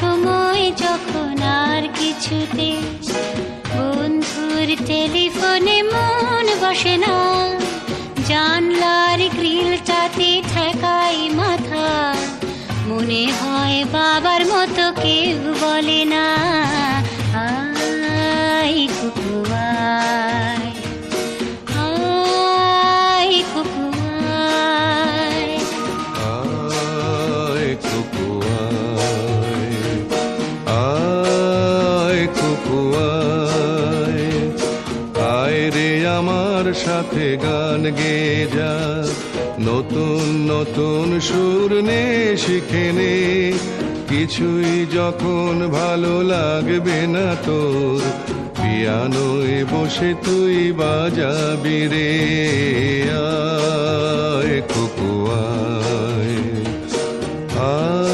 সময় যখন আর কিছুতে বন্ধুর টেলিফোনে মন বসে না, জানলার গ্রিলটাতে ঠেকাই মাথা, মনে হয় বাবার মতো কেউ বলে না, আয় কুকু আয়, আয় কুকু আয়। আয় কুকু আয়, আয় কুকু আয়, আয় রে আমার সাথে গান গেয়ে যা, নতুন নতুন সুর নে শিখে নে, কিছুই যখন ভালো লাগবে না তোর, পিয়ানোয় বসে তুই বাজাবি রে, আয় কুকু আয়, আয়